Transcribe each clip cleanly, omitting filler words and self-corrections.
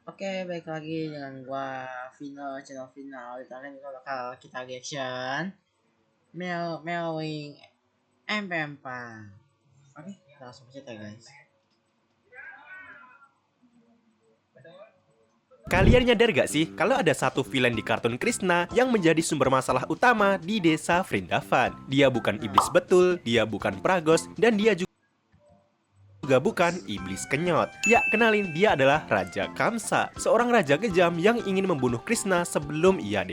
Oke, baik lagi dengan gua Vino, channel Vino. Di kali ini bakal kita reaction Meowing MP4. Oke, kita langsung cerita guys. Kalian nyadar gak sih kalau ada satu villain di kartun Krishna yang menjadi sumber masalah utama di desa Vrindavan? Dia bukan iblis betul, dia bukan Pragos, dan dia juga bukan iblis kenyot. Ya, kenalin, dia adalah Raja Kamsa, seorang raja kejam yang ingin membunuh Krishna sebelum ia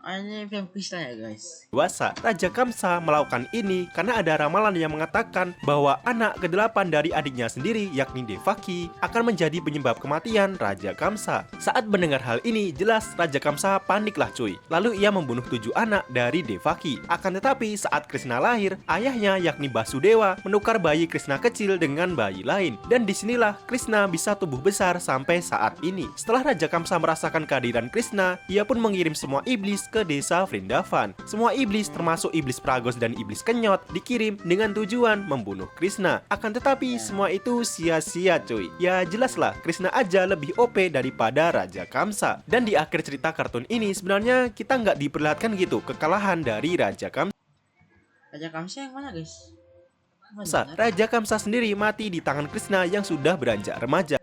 Ini film Krishna ya guys. dewasa. Raja Kamsa melakukan ini karena ada ramalan yang mengatakan bahwa anak ke-8 dari adiknya sendiri, yakni Devaki, akan menjadi penyebab kematian Raja Kamsa. Saat mendengar hal ini, jelas Raja Kamsa paniklah cuy. Lalu ia membunuh 7 anak dari Devaki. Akan tetapi saat Krishna lahir, ayahnya yakni Basudewa menukar bayi Krishna kecil dengan bayi lain. Dan disinilah Krishna bisa tumbuh besar sampai saat ini. Setelah Raja Kamsa merasakan kehadiran Krishna, ia pun mengirim semua iblis ke desa Vrindavan. Semua iblis termasuk iblis Pragos dan iblis kenyot dikirim dengan tujuan membunuh Krishna. Akan tetapi semua itu sia-sia cuy. Ya jelaslah Krishna aja lebih OP daripada Raja Kamsa. Dan di akhir cerita kartun ini sebenarnya kita nggak diperlihatkan gitu kekalahan dari Raja Kamsa. Raja Kamsa yang mana guys? Raja Kamsa sendiri mati di tangan Krishna yang sudah beranjak remaja.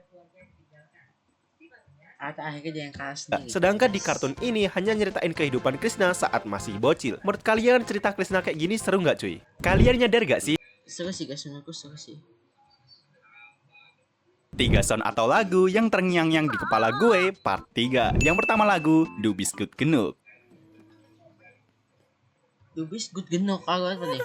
Atau akhirnya dia yang kalah sendiri. Sedangkan di kartun ini hanya nyeritain kehidupan Krishna saat masih bocil. Menurut kalian cerita Krishna kayak gini seru nggak cuy? Kalian nyadar gak sih? Seru sih guys, menurutku seru sih. 3 sound atau lagu yang terngiang-ngiang di kepala gue part 3. Yang pertama lagu Du Bist Gut Genug. Du Bist Gut Genug, kalau apa nih?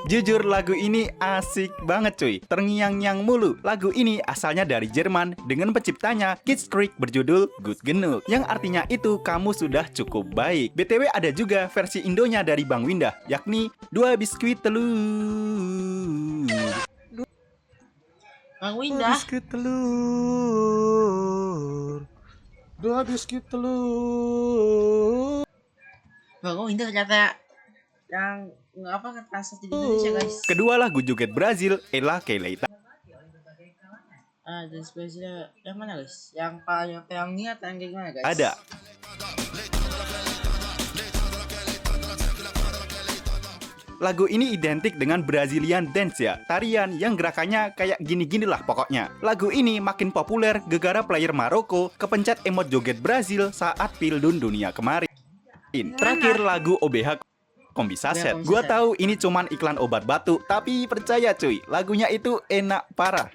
Jujur lagu ini asik banget cuy, terngiang-ngiang mulu. Lagu ini asalnya dari Jerman dengan penciptanya Kids Creek berjudul Gut Genug, yang artinya itu kamu sudah cukup baik. BTW ada juga versi Indonya dari Bang Windah, yakni 2 biskuit telur. Bang Windah. 2 biskuit telur. 2 biskuit telur. Bang Windah ternyata yang apa translate di Indonesia guys. Kedua lagu joget Brazil, Ela Keleita. Dan spesial yang mana guys? Yang paling niat yang kayak gimana guys? Ada. Lagu ini identik dengan Brazilian dance ya, tarian yang gerakannya kayak gini-gini lah pokoknya. Lagu ini makin populer gara-gara player Maroko kepencet emot joget Brazil saat Pildun Dunia kemarin. Terakhir lagu OBH Kombi Saset. Gua tahu ini cuman iklan obat batuk, tapi percaya cuy, lagunya itu enak parah.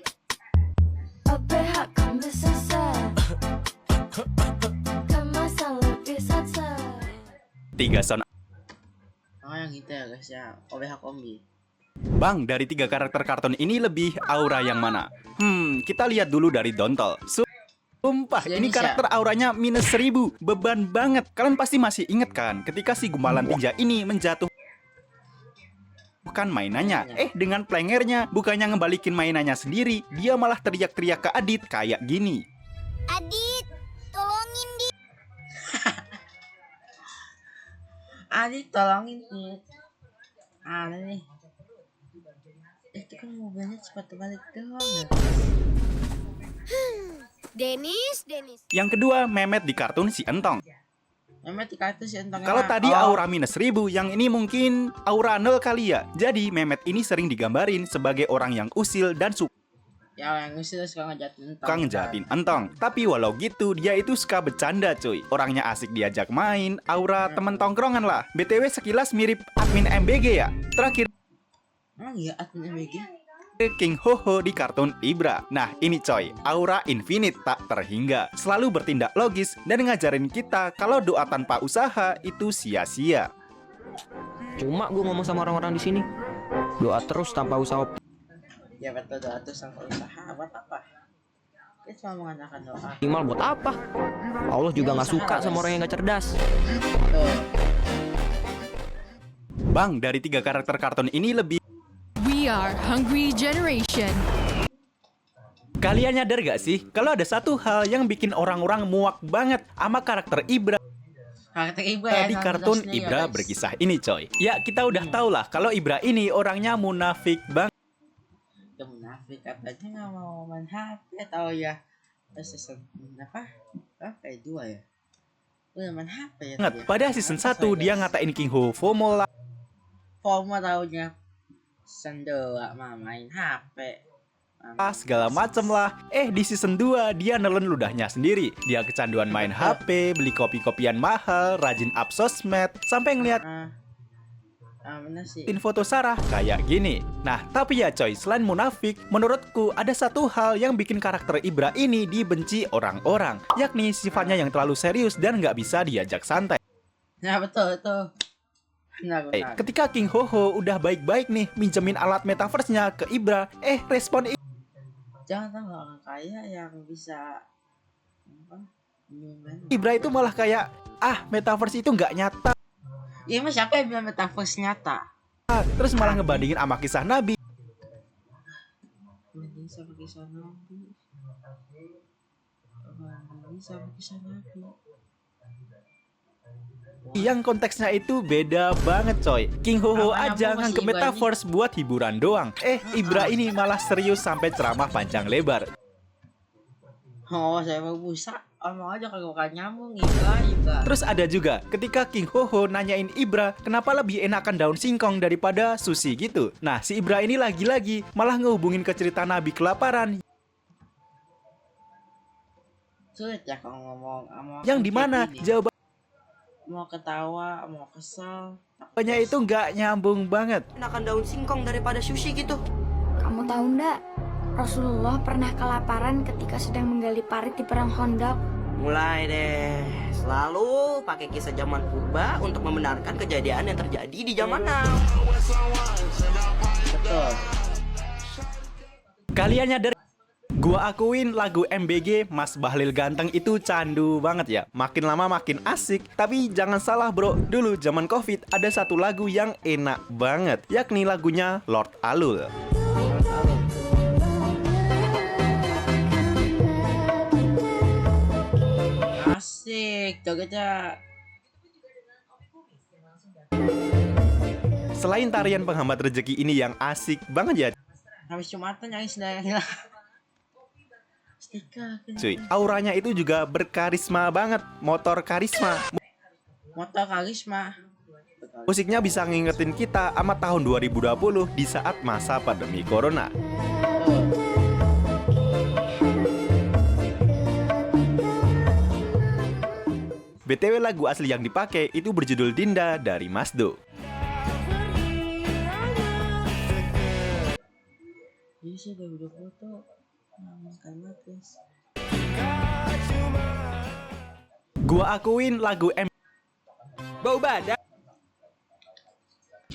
3 sound. Oh yang itu ya guys ya, OBH Kombi. Bang, dari 3 karakter kartun ini lebih aura yang mana? Kita lihat dulu dari Dontol. Sumpah, ini karakter auranya minus 1000, beban banget. Kalian pasti masih inget kan, ketika si Gumpalan Tinja ini menjatuhkan mainannya. Dengan plengernya, bukannya ngebalikin mainannya sendiri, dia malah teriak-teriak ke Adit kayak gini. Adit, tolongin Dit. Adit tolongin Dit. Ada nih. Itu kan mobilnya cepat balik doang ya. Denis. Yang kedua, Mehmet di kartun si Entong. Mehmet di kartu si Entong. Kalau tadi aura minus 1000, yang ini mungkin aura 0 kali ya. Jadi Mehmet ini sering digambarin sebagai orang yang usil dan suka yang usil suka ngejatin Entong. Tapi walau gitu, dia itu suka bercanda cuy. Orangnya asik diajak main, aura temen tongkrongan lah. BTW sekilas mirip admin MBG ya. Terakhir, emang iya admin MBG? King Ho-Ho di kartun Ibra. Nah ini coy, aura infinite tak terhingga, selalu bertindak logis dan ngajarin kita kalau doa tanpa usaha itu sia-sia. Cuma gue ngomong sama orang-orang di sini, doa terus tanpa usaha. Ya betul, doa terus tanpa usaha buat apa? Kita cuma mengandalkan doa. Minimal buat apa? Allah juga nggak suka sama orang yang nggak cerdas. Betul. Bang, dari 3 karakter kartun ini lebih We are Hungry Generation. Kalian nyadar gak sih kalau ada satu hal yang bikin orang-orang muak banget sama karakter Ibra Karakter Ibra Di kartun Ibra berkisah ini coy. Ya kita udah tau lah kalau Ibra ini orangnya munafik banget. Ya munafik katanya nggak mau main HP atau ya season apa? Kayak 2 ya. Udah main HP ya. Pada season 1 dia ngatain King Ho FOMO lah. FOMO taunya season 2 mah main HP. Segala macem lah. Di season 2 dia nelen ludahnya sendiri. Dia kecanduan main HP, beli kopi-kopian mahal, rajin up sosmed, sampai ngeliat foto Sarah kayak gini. Nah tapi ya coy, selain munafik, menurutku ada satu hal yang bikin karakter Ibra ini dibenci orang-orang, yakni sifatnya yang terlalu serius dan nggak bisa diajak santai. Nah betul tuh. Benar. Ketika King Ho udah baik-baik nih minjemin alat metaverse-nya ke Ibra, respon jangan tahu orang kaya yang bisa Ibra itu malah kayak metaverse itu nggak nyata. Iya mas, siapa yang bilang metaverse nyata? Terus malah ngebandingin sama kisah Nabi. Yang konteksnya itu beda banget coy. King Ho aja nganggep metaverse buat hiburan doang. Ibra ini malah serius sampai ceramah panjang lebar. Oh saya mau busa, omong aja kalau bukan nyambung Ibra. Terus ada juga ketika King Ho nanyain Ibra kenapa lebih enakan daun singkong daripada sushi gitu. Nah si Ibra ini lagi-lagi malah ngehubungin ke cerita Nabi kelaparan. Sulit ya kalau ngomong yang dimana jawaban mau ketawa, mau kesel, jawabannya itu nggak nyambung banget. Enakan daun singkong daripada sushi gitu. Kamu tahu ndak? Rasulullah pernah kelaparan ketika sedang menggali parit di perang Khandaq. Mulai deh, selalu pakai kisah zaman purba untuk membenarkan kejadian yang terjadi di zaman now. Betul. Kalian nyadar? Gua akuin lagu MBG Mas Bahlil Ganteng itu candu banget ya. Makin lama makin asik. Tapi jangan salah bro, dulu zaman Covid ada satu lagu yang enak banget, yakni lagunya Lord Alul. Asik, jogetnya. Selain tarian penghambat rezeki ini yang asik banget ya. Habis Jumatan nyanyi sendiri. Cuy, auranya itu juga berkarisma banget. Motor karisma. Musiknya bisa ngingetin kita sama tahun 2020 di saat masa pandemi corona. BTW lagu asli yang dipakai itu berjudul Dinda dari Masdo. Iya sih 2020 tuh Gua akuin lagu Bau badan.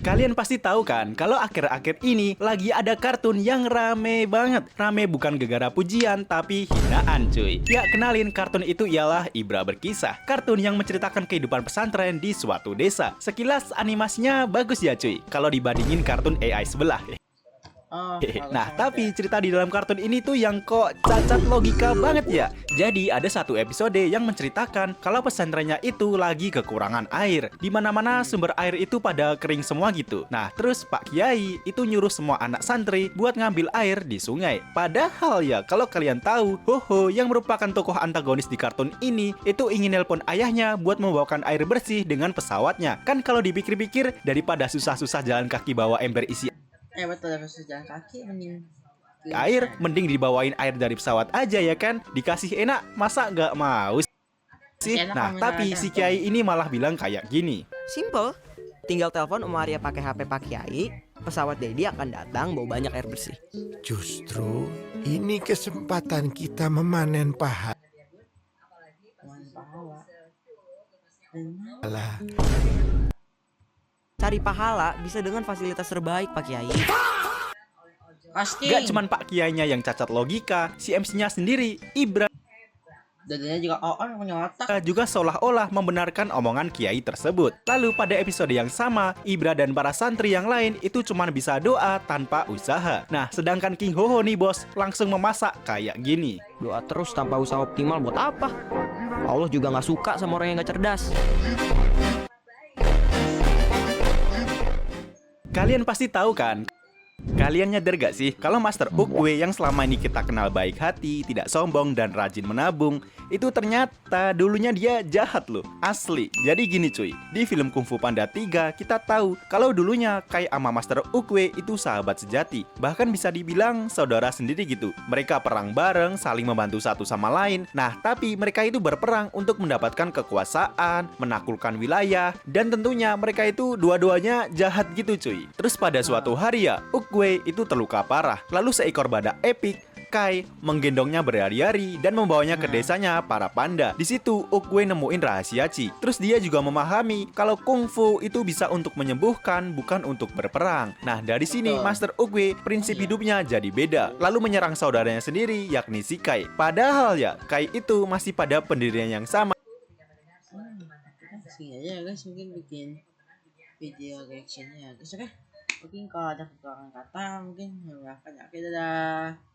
Kalian pasti tahu kan kalau akhir-akhir ini lagi ada kartun yang rame banget. Rame bukan gegara pujian tapi hinaan cuy. Ya kenalin, kartun itu ialah Ibra Berkisah. Kartun yang menceritakan kehidupan pesantren di suatu desa. Sekilas animasinya bagus ya cuy kalau dibandingin kartun AI sebelah. Nah, tapi cerita di dalam kartun ini tuh yang kok cacat logika banget ya. Jadi ada satu episode yang menceritakan kalau pesantrennya itu lagi kekurangan air. Di mana-mana sumber air itu pada kering semua gitu. Nah, terus Pak Kiai itu nyuruh semua anak santri buat ngambil air di sungai. Padahal ya kalau kalian tahu, Ho yang merupakan tokoh antagonis di kartun ini itu ingin nelpon ayahnya buat membawakan air bersih dengan pesawatnya. Kan kalau dipikir-pikir daripada susah-susah jalan kaki bawa ember isi betul, harus jalan kaki mending air, mending dibawain air dari pesawat aja ya kan. Dikasih enak, masa nggak mau sih? Nah, tapi si Kiai ini malah bilang kayak gini. Simple, tinggal telepon Om Arya pakai HP Pak Kiai, pesawat Dedi akan datang bawa banyak air bersih. Justru ini kesempatan kita memanen pahala. Cari pahala bisa dengan fasilitas terbaik Pak Kiai. pasti. Gak cuman Pak Kiainya yang cacat logika, si MC-nya sendiri, Ibra dadanya juga punya otak. juga seolah-olah membenarkan omongan Kiai tersebut. Lalu pada episode yang sama, Ibra dan para santri yang lain itu cuma bisa doa tanpa usaha. Nah, sedangkan King Ho nih bos langsung memasak kayak gini. Doa terus tanpa usaha optimal buat apa? Allah juga nggak suka sama orang yang nggak cerdas. Kalian pasti tahu kan? Kalian nyadar gak sih kalau Master Oogway yang selama ini kita kenal baik hati, tidak sombong, dan rajin menabung, itu ternyata dulunya dia jahat loh, asli. Jadi gini cuy, di film Kung Fu Panda 3 kita tahu kalau dulunya Kai sama Master Oogway itu sahabat sejati, bahkan bisa dibilang saudara sendiri gitu. Mereka perang bareng, saling membantu satu sama lain. Nah, tapi mereka itu berperang untuk mendapatkan kekuasaan, menaklukkan wilayah, dan tentunya mereka itu dua-duanya jahat gitu cuy. Terus pada suatu hari ya, Oogway itu terluka parah. Lalu seekor badak epik, Kai, menggendongnya berhari-hari dan membawanya ke desanya para panda. Di situ Oogway nemuin rahasia Chi. Terus dia juga memahami kalau kungfu itu bisa untuk menyembuhkan, bukan untuk berperang. Nah, dari sini Master Oogway prinsip hidupnya jadi beda. Lalu menyerang saudaranya sendiri, yakni si Kai. Padahal ya, Kai itu masih pada pendirian yang sama. Sini aja guys, mungkin bikin video reactionnya guys, oke? Mungkin kalau ada kekurangan kata mungkin maafkan ya. Oke, dadah.